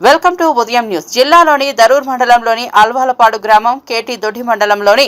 Welcome to ఉదయం news. జిల్లాలోని దరూర్ మండలంలోని అల్వాలపాడు గ్రామం, కేటీ దొడ్డి మండలంలోని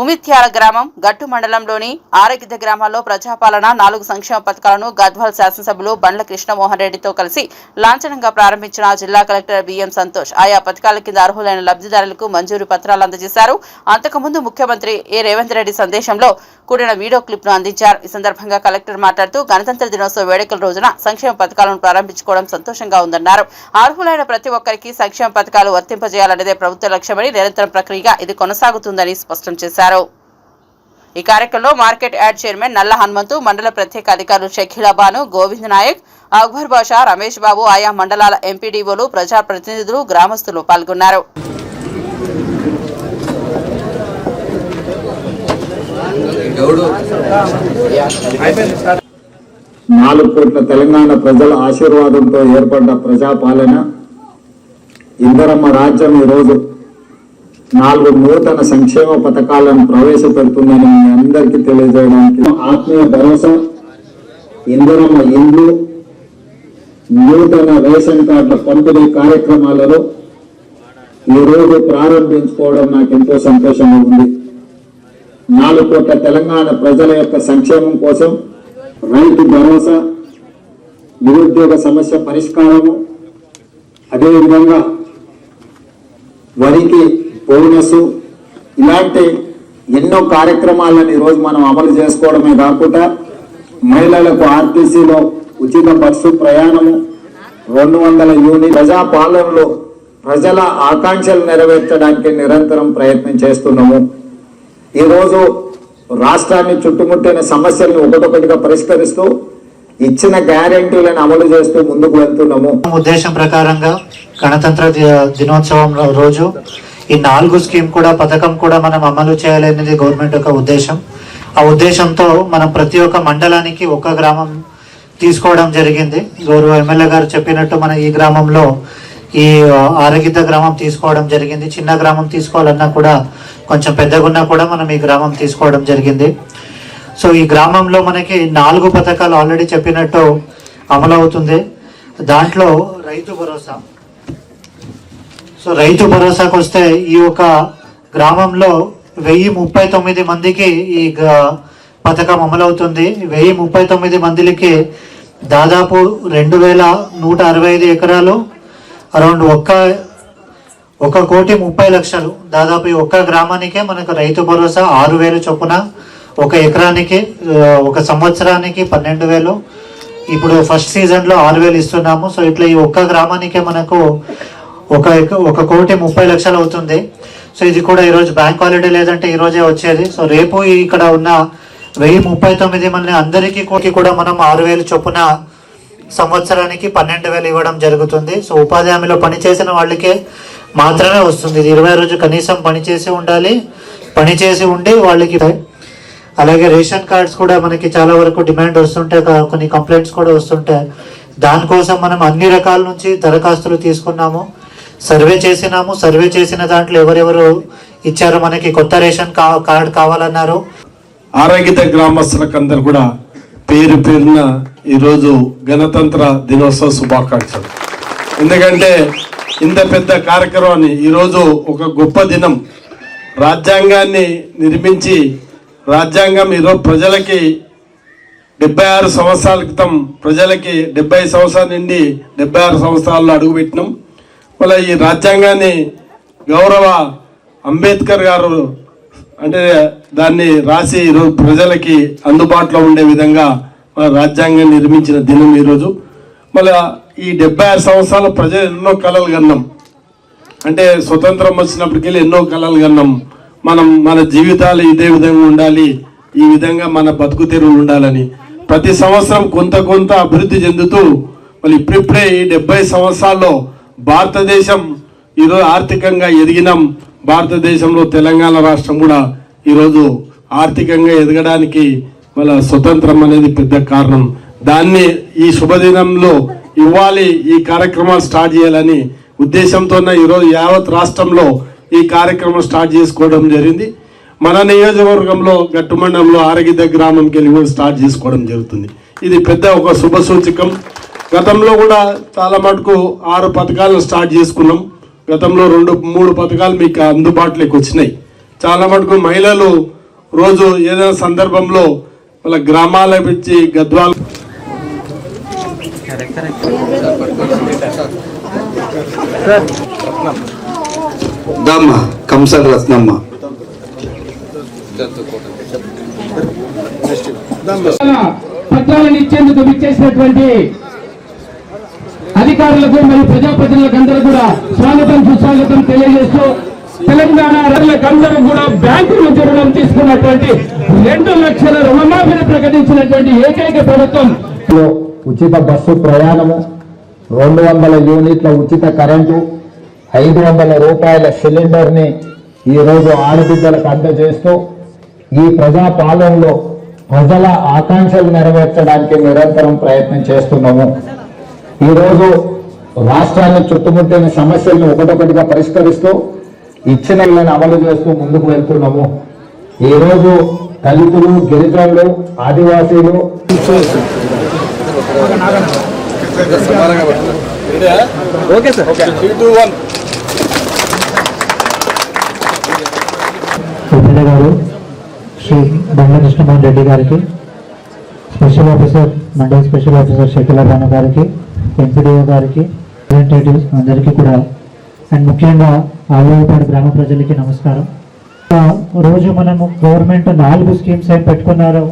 ఉమిత్యాల గ్రామం, గట్టు మండలంలోని ఆరగిద్ద గ్రామాల్లో ప్రజాపాలన 4 సంక్షేమ పథకాలను గద్వాల్ శాసనసభ్యులు బండ్ల కృష్ణమోహన్ రెడ్డితో కలిసి లాంఛనంగా ప్రారంభించిన జిల్లా కలెక్టర్ బిఎం సంతోష్ ఆయా పథకాల కింద అర్హులైన లబ్ధిదారులకు మంజూరు పత్రాలు అందజేశారు. అంతకుముందు ముఖ్యమంత్రి రేవంత్ రెడ్డి సందేశంలో కూడిన వీడియో క్లిప్ ను అందించారు. ఈ సందర్భంగా కలెక్టర్ మాట్లాడుతూ గణతంత్ర దినోత్సవ వేడుకల రోజున సంక్షేమ పథకాలను ప్రారంభించుకోవడం సంతోషంగా ఉందన్నారు. అర్హులైన ప్రతి ఒక్కరికి సంక్షేమ పథకాలు వర్తింపజేయాలనేదే ప్రభుత్వ లక్ష్యమని, నిరంతరం ప్రక్రియగా ఇది కొనసాగుతుందని స్పష్టం చేశారు. ఈ కార్యక్రమంలో మార్కెట్ యార్డ్ చైర్మన్ నల్ల హనుమంతు, మండల ప్రత్యేక అధికారులు షకీలా బాను, గోవింద్ నాయక్, అక్బర్ బాషా, రమేష్ బాబు, ఆయా మండలాల ఎంపీడీఓలు, ప్రజాప్రతినిధులు, గ్రామస్తులు పాల్గొన్నారు. 4 కోట్ల తెలంగాణ ప్రజల ఆశీర్వాదంతో ఏర్పడ్డ ప్రజాపాలన ఇందరమ్మ రాజ్యం ఈరోజు 4 నూతన సంక్షేమ పథకాలను ప్రవేశపెడుతుందని మీ అందరికీ తెలియజేయడానికి ఆత్మీయ భరోసా, ఇందరమ్మ ఇండ్లు, నూతన రేషన్ కార్డుల పంపిణీ కార్యక్రమాలలో ఈరోజు ప్రారంభించుకోవడం నాకు ఎంతో సంతోషంగా ఉంది. 4 కోట్ల తెలంగాణ ప్రజల యొక్క సంక్షేమం కోసం రైతు భరోసా, నిరుద్యోగ సమస్య పరిష్కారము, అదేవిధంగా వరికి బోనస్, ఇలాంటి ఎన్నో కార్యక్రమాలను ఈరోజు మనం అమలు చేసుకోవడమే కాకుండా మహిళలకు ఆర్టీసీలో ఉచిత బస్సు ప్రయాణము, 200 యూనిట్, ప్రజాపాలనలో ప్రజల ఆకాంక్షలు నెరవేర్చడానికి నిరంతరం ప్రయత్నం చేస్తున్నాము. ఈరోజు రాష్ట్రాన్ని చుట్టుముట్టిన సమస్యలను ఒకటొకటిగా పరిష్కరిస్తూ ఇచ్చిన గ్యారెంటీలను అమలు చేస్తూ ముందుకు వెళ్తున్నాము. ఉద్దేశం ప్రకారంగా గణతంత్ర దినోత్సవం రోజు ఈ 4 స్కీమ్ కూడా, పథకం కూడా మనం అమలు చేయాలనేది గవర్నమెంట్ యొక్క ఉద్దేశం. ఆ ఉద్దేశంతో మనం ప్రతి ఒక్క మండలానికి ఒక గ్రామం తీసుకోవడం జరిగింది. గౌరవ ఎమ్మెల్యే గారు చెప్పినట్టు మన ఈ గ్రామంలో ఈ ఆరగిద్ద గ్రామం తీసుకోవడం జరిగింది. చిన్న గ్రామం తీసుకోవాలన్నా కూడా, కొంచెం పెద్దగా ఉన్నా కూడా మనం ఈ గ్రామం తీసుకోవడం జరిగింది. సో ఈ గ్రామంలో మనకి 4 పథకాలు ఆల్రెడీ చెప్పినట్టు అమలు అవుతుంది. దాంట్లో రైతు భరోసా. సో రైతు భరోసాకు వస్తే ఈ యొక్క గ్రామంలో 1039 మందికి ఈ పథకం అమలవుతుంది. 1039 మందికి దాదాపు 2165 ఎకరాలు, అరౌండ్ 1,30,00,000, దాదాపు ఈ ఒక్క గ్రామానికే మనకు రైతు భరోసా 6,000 చొప్పున, 1 ఎకరానికి, 1 సంవత్సరానికి 12,000, ఇప్పుడు ఫస్ట్ సీజన్లో 6,000 ఇస్తున్నాము. సో ఇట్లా ఈ ఒక్క గ్రామానికే మనకు 1,30,00,000 అవుతుంది. సో ఇది కూడా ఈరోజు బ్యాంక్ హాలిడే లేదంటే ఈరోజే వచ్చేది. సో రేపు ఇక్కడ ఉన్న 1039 మంది అందరికీ కూడా మనం 6,000 చొప్పున సంవత్సరానికి 12,000 ఇవ్వడం జరుగుతుంది. సో ఉపాధి హామీలో పనిచేసిన వాళ్ళకే మాత్రమే వస్తుంది. ఇది 20 రోజు కనీసం పనిచేసి ఉండాలి, పనిచేసి ఉండి వాళ్ళకి. అలాగే రేషన్ కార్డ్స్ కూడా మనకి చాలా వరకు డిమాండ్ వస్తుంటాయి, కొన్ని కంప్లైంట్స్ కూడా వస్తుంటాయి. దానికోసం మనం అన్ని రకాల నుంచి దరఖాస్తులు తీసుకున్నాము, సర్వే చేసినాము. సర్వే చేసిన దాంట్లో ఎవరెవరు ఇచ్చారో, మనకి కొత్త రేషన్ కార్డు కావాలన్నారు. ఆరగిద్ద గ్రామస్తులకు అందరు కూడా పేరు పేరున ఈరోజు గణతంత్ర దినోత్సవ శుభాకాంక్షలు. ఎందుకంటే ఇంత పెద్ద కార్యక్రమాన్ని ఈరోజు ఒక గొప్ప దినం. రాజ్యాంగాన్ని నిర్మించి, రాజ్యాంగం ఈరోజు ప్రజలకి 76 సంవత్సరాల క్రితం ప్రజలకి 70 సంవత్సరాల నుండి 76 సంవత్సరాల్లో అడుగుపెట్టినాం. మళ్ళీ ఈ రాజ్యాంగాన్ని గౌరవ అంబేద్కర్ గారు అంటే దాన్ని రాసి ఈరోజు ప్రజలకి అందుబాటులో ఉండే విధంగా రాజ్యాంగం నిర్మించిన దినం ఈరోజు. మళ్ళీ ఈ 76 సంవత్సరాల ప్రజలు ఎన్నో కలలు కన్నాం. అంటే స్వతంత్రం వచ్చినప్పటికెళ్ళి ఎన్నో కలలు కన్నాం. మన జీవితాలు ఇదే విధంగా ఉండాలి, ఈ విధంగా మన బతుకు తెరువులు ఉండాలని. ప్రతి సంవత్సరం కొంత అభివృద్ధి చెందుతూ మళ్ళీ ఇప్పుడిప్పుడే ఈ 70 సంవత్సరాల్లో భారతదేశం ఈరోజు ఆర్థికంగా ఎదిగినాం. భారతదేశంలో తెలంగాణ రాష్ట్రం కూడా ఈరోజు ఆర్థికంగా ఎదగడానికి మళ్ళీ స్వతంత్రం అనేది పెద్ద కారణం. దాన్ని ఈ శుభదినంలో ఇవ్వాలి, ఈ కార్యక్రమాలు స్టార్ట్ చేయాలని ఉద్దేశంతో ఈరోజు యావత్ రాష్ట్రంలో ఈ కార్యక్రమం స్టార్ట్ చేసుకోవడం జరిగింది. మన నియోజకవర్గంలో గట్టు మండలంలో ఆరగిద్ద గ్రామంకి వెళ్ళి కూడా స్టార్ట్ చేసుకోవడం జరుగుతుంది. ఇది పెద్ద ఒక శుభ సూచకం. గతంలో కూడా చాలా మటుకు 6 పథకాలను స్టార్ట్ చేసుకున్నాం. గతంలో 2-3 పథకాలు మీకు అందుబాటులోకి వచ్చినాయి. చాలా మటుకు మహిళలు రోజు ఏదైనా సందర్భంలో వాళ్ళ గ్రామాల పెంచి గద్వాల దమ్మ కంసల్ రత్నమ్మ పత్రాలను ఇచ్చేందుకు విచ్చేసినటువంటి అధికారులకు మరియు ప్రజాప్రతినిధులకు అందరూ కూడా స్వాగతం సుస్వాగతం తెలియజేస్తూ తెలంగాణ రైతులందరూ కూడా బ్యాంకు నుంచి రుణం తీసుకున్నటువంటి 2 లక్షల రుణమాఫీని ప్రకటించినటువంటి ఏకైక ప్రభుత్వం. ఉచిత బస్సు ప్రయాణము, 200 యూనిట్ల ఉచిత కరెంటు, 500 రూపాయల సిలిండర్ని ఈరోజు ఆడబిడ్డలకు అందజేస్తూ ఈ ప్రజా పాలనలో ప్రజల ఆకాంక్షలు నెరవేర్చడానికి నిరంతరం ప్రయత్నం చేస్తున్నాము. ఈరోజు రాష్ట్రాన్ని చుట్టుముట్టిన సమస్యలను ఒకటొకటిగా పరిష్కరిస్తూ ఇచ్చిన అమలు చేస్తూ ముందుకు వెళ్తున్నాము. ఈరోజు దళితులు, గిరిజనులు, ఆదివాసీలు ఎమ్మెల్యే గారు శ్రీ బండ్ల కృష్ణమోహన్ రెడ్డి గారికి, special officer mandal special officer Shakeela Banu గారికి, ఎంపీడీఓ గారికి, రిప్రజెంటేటివ్స్ అందరికీ కూడా, అండ్ ముఖ్యంగా ఆలయపాడు గ్రామ ప్రజలకి నమస్కారం. రోజు మనము గవర్నమెంట్ 4 స్కీమ్స్ ఏం పెట్టుకున్నారో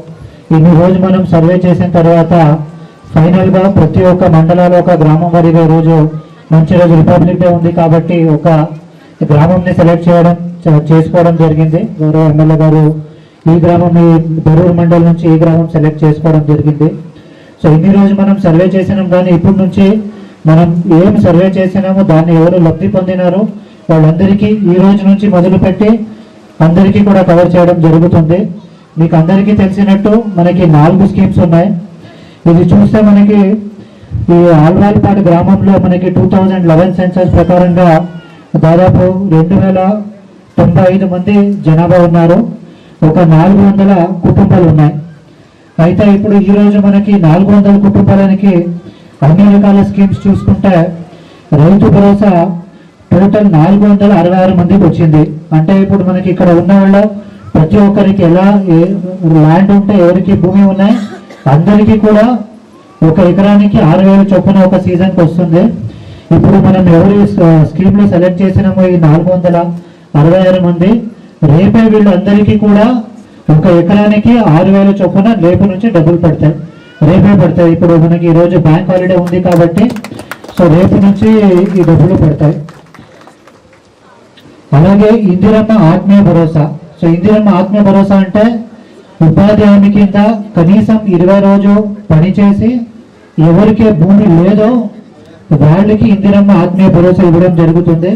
ఇన్ని రోజు మనం సర్వే చేసిన తర్వాత ఫైనల్గా ప్రతి ఒక్క మండలాల్లో ఒక గ్రామం వారిగా రోజు మంచి రోజు రిపబ్లిక్ డే ఉంది కాబట్టి ఒక గ్రామంని సెలెక్ట్ చేసుకోవడం జరిగింది. గౌరవ ఎమ్మెల్యే గారు ఈ గ్రామం, ఈ బరూరు మండలం నుంచి ఈ గ్రామం సెలెక్ట్ చేసుకోవడం జరిగింది. సో ఇన్ని రోజు మనం సర్వే చేసినాం, కానీ ఇప్పటి నుంచి మనం ఏం సర్వే చేసినామో దాన్ని ఎవరు లబ్ధి పొందినారో వాళ్ళందరికీ ఈ రోజు నుంచి మొదలుపెట్టి అందరికీ కూడా కవర్ చేయడం జరుగుతుంది. మీకు అందరికీ తెలిసినట్టు మనకి 4 స్కీమ్స్ ఉన్నాయి. ఇది చూస్తే మనకి ఈ ఆల్వాల్పాడు గ్రామంలో మనకి 2011 సెన్సస్ ప్రకారంగా దాదాపు 2095 మంది జనాభా ఉన్నారు. ఒక 400 కుటుంబాలు ఉన్నాయి. అయితే ఇప్పుడు ఈరోజు మనకి 400 కుటుంబాలకి అన్ని రకాల స్కీమ్స్ చూసుకుంటే రైతు భరోసా టోటల్ 466 మందికి వచ్చింది. అంటే ఇప్పుడు మనకి ఇక్కడ ఉన్న వాళ్ళు ప్రతి ఒక్కరికి ఎలా ల్యాండ్ ఉంటే, ఎవరికి భూమి ఉన్నాయి, అందరికీ కూడా 1 ఎకరానికి 6,000 చొప్పున ఒక సీజన్కి వస్తుంది. ఇప్పుడు మనం ఎవరి స్కీమ్లో సెలెక్ట్ చేసినామో ఈ 466 మంది, రేపే వీళ్ళందరికీ కూడా 1 ఎకరానికి 6,000 చొప్పున రేపు నుంచి డబ్బులు పడతాయి, రేపే పడతాయి. ఇప్పుడు మనకి ఈరోజు బ్యాంక్ హాలిడే ఉంది కాబట్టి సో రేపు నుంచి ఈ డబ్బులు పడతాయి. అలాగే ఇందిరమ్మ ఆత్మీయ భరోసా. సో ఇందిరమ్మ ఆత్మీయ భరోసా అంటే ఉపాధి హామీ కింద కనీసం 20 రోజు పనిచేసి ఎవరికి భూమి లేదో వాళ్ళకి ఇందిరమ్మ ఆత్మీయ భరోసా ఇవ్వడం జరుగుతుంది.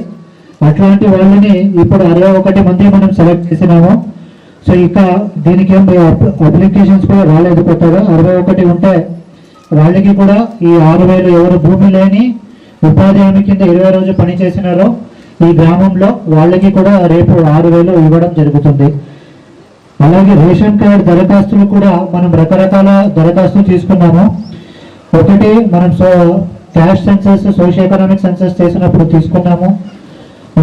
అట్లాంటి వాళ్ళని ఇప్పుడు 61 మంది మనం సెలెక్ట్ చేసినాము. సో ఇక దీనికి ఏం అప్లికేషన్స్ కూడా రాలేదు కొత్తగా. 61 ఉంటే వాళ్ళకి కూడా ఈ 6,000 ఎవరు భూమి లేని ఉపాధి హామీ కింద 20 రోజు పని చేసినారో ఈ గ్రామంలో వాళ్ళకి కూడా రేపు 6,000 ఇవ్వడం జరుగుతుంది. అలాగే రేషన్ కార్డు దరఖాస్తులు కూడా మనం రకరకాల దరఖాస్తులు తీసుకున్నాము. ఒకటి మనం caste census, socio economic census చేసినప్పుడు తీసుకున్నాము.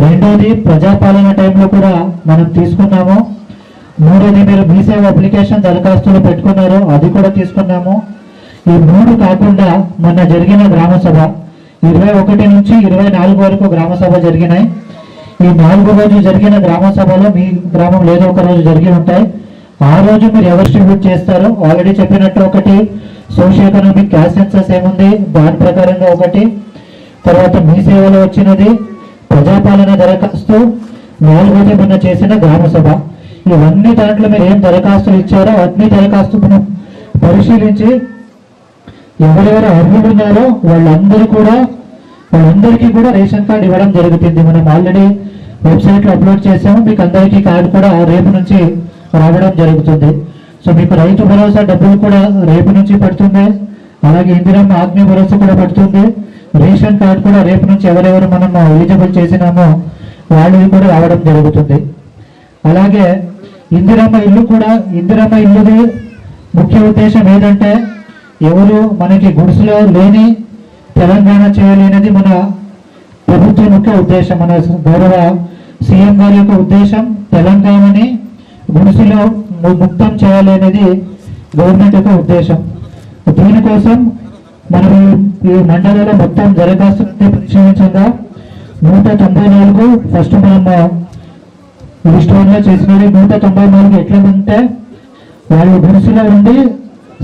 రెండోది ప్రజాపాలన టైంలో కూడా మనం తీసుకున్నాము. మూడోది మీరు మీ సేవ అప్లికేషన్ దరఖాస్తులు పెట్టుకున్నారు, అది కూడా తీసుకున్నాము. ఈ 3 కాకుండా మొన్న జరిగిన గ్రామ సభ 21 నుంచి 24 వరకు గ్రామ సభ జరిగినాయి. ఈ 4 రోజు జరిగిన గ్రామ సభలో మీ గ్రామం ఏదో ఒక రోజు జరిగి ఉంటాయి. ఆ రోజు మీరు ఎవరు డిస్ట్రిబ్యూట్ చేస్తారో ఆల్రెడీ చెప్పినట్టు ఒకటి సోషియో ఎకనామిక్ క్యాష్ సెన్సస్ ఏముంది దాని ప్రకారంగా ఒకటి, తర్వాత మీ సేవలో వచ్చినది ప్రజాపాలన దరఖాస్తు, 4వది మొన్న చేసిన గ్రామ సభ. ఇవన్నీ దాంట్లో మీరు ఏం దరఖాస్తులు ఇచ్చారో అన్ని దరఖాస్తులను పరిశీలించి ఎవరెవరు అర్హులు ఉన్నారో వాళ్ళందరికీ కూడా రేషన్ కార్డు ఇవ్వడం జరుగుతుంది. మనం ఆల్రెడీ వెబ్సైట్లో అప్లోడ్ చేసాము. మీకు అందరికీ కార్డు కూడా రేపు నుంచి రావడం జరుగుతుంది. సో మీకు రైతు భరోసా డబ్బులు కూడా రేపు నుంచి పడుతుంది. అలాగే ఇందిరమ్మ ఆత్మీయ భరోసా కూడా పడుతుంది. రేషన్ కార్డు కూడా రేపు నుంచి ఎవరెవరు మనం ఎలిజిబుల్ చేసినామో వాళ్ళకి కూడా రావడం జరుగుతుంది. అలాగే ఇందిరమ్మ ఇల్లుది ముఖ్య ఉద్దేశం ఏంటంటే ఎవరు మనకి గుడిసెలో లేని తెలంగాణ చేయాలి అనేది మన ప్రభుత్వం యొక్క ఉద్దేశం. మన గౌరవ సీఎం గారి యొక్క ఉద్దేశం తెలంగాణని గుడిసెలో ముక్తం చేయాలి అనేది గవర్నమెంట్ యొక్క ఉద్దేశం. దీనికోసం మనం ఈ మండలంలో మొత్తం దరఖాస్తు పరిశీలించగా 194 ఫస్ట్ మనం లిస్ట్ వన్ లో చేసినవి. 194 ఎట్లా ఉంటే వాళ్ళు గుడిసెలో ఉండి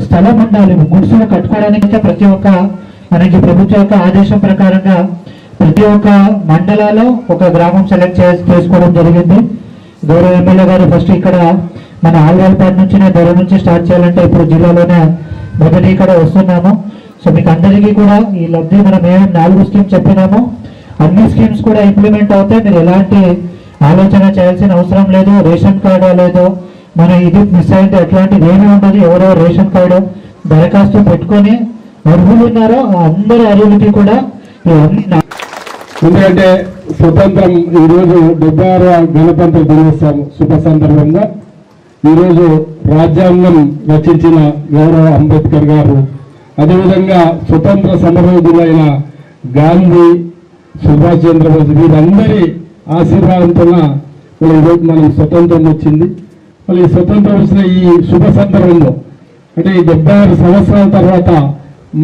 స్థలం ఉండాలి, గుడిసెలు కట్టుకోవడానికి ప్రతి ఒక్క మనకి ప్రభుత్వం యొక్క ఆదేశం ప్రకారంగా ప్రతి ఒక్క మండలాల్లో ఒక గ్రామం సెలెక్ట్ చేసుకోవడం జరిగింది. గౌరవ ఎమ్మెల్యే గారు ఫస్ట్ ఇక్కడ మన ఆల్వాల్పాడు నుంచి ధర నుంచి స్టార్ట్ చేయాలంటే ఇప్పుడు జిల్లాలోనే మొదటి ఇక్కడ వస్తున్నాము. సో మీకు అందరికీ కూడా ఈ లబ్ధి మనం ఏమేమి 4 స్కీమ్స్ చెప్పినామో అన్ని స్కీమ్స్ కూడా ఇంప్లిమెంట్ అవుతాయి. మీరు ఎలాంటి ఆలోచన చేయాల్సిన అవసరం లేదు. రేషన్ కార్డు లేదో మన ఇది మిస్ అయితే అట్లాంటిది ఏమీ ఉండదు. ఎవరో రేషన్ కార్డు దరఖాస్తు పెట్టుకొని అర్హులు ఉన్నారో అందరి అర్హులకి కూడా ఎందుకంటే స్వతంత్రం ఈరోజు 76వ గణతంత్ర దినోత్సవం శుభ సందర్భంగా ఈరోజు రాజ్యాంగం రచించిన గౌరవ అంబేద్కర్ గారు, అదేవిధంగా స్వతంత్ర సమరయోధులైన గాంధీ, సుభాష్ చంద్రబోస్ వీరందరి ఆశీర్వాదంతో ఈరోజు మనం స్వతంత్రం వచ్చింది. మళ్ళీ స్వతంత్రం వచ్చిన ఈ శుభ సందర్భంలో అంటే ఈ 76 సంవత్సరాల తర్వాత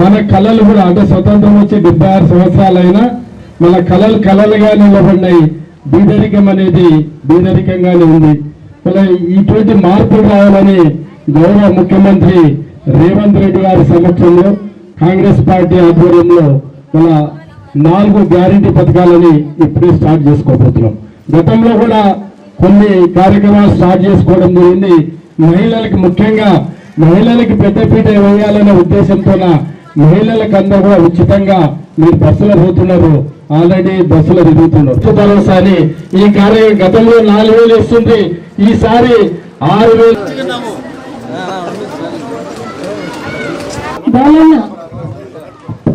మన కళలు కూడా అంటే స్వతంత్రం వచ్చి 76 సంవత్సరాలైనా మన కళలు కళలుగా నిలబడినాయి. బీదరికం అనేది బీదరికంగానే ఉంది. మళ్ళీ ఇటువంటి మార్పులు రావాలని గౌరవ ముఖ్యమంత్రి రేవంత్ రెడ్డి గారి సమక్షంలో కాంగ్రెస్ పార్టీ ఆధ్వర్యంలో మన 4 గ్యారెంటీ పథకాలని ఇప్పుడే స్టార్ట్ చేసుకోబోతున్నాం. గతంలో కూడా కొన్ని కార్యక్రమాలు స్టార్ట్ చేసుకోవడం జరిగింది. మహిళలకు ముఖ్యంగా మహిళలకి పెద్దపీట వేయాలనే ఉద్దేశంతో మహిళలకు అందరూ కూడా ఉచితంగా మీరు బస్సులో పోతున్నారు, ఆల్రెడీ బస్సులో తిరుగుతున్నారు. భరోసా అని ఈ కార్యక్రమం గతంలో 4,000 ఇస్తుంది, ఈసారి 6,000.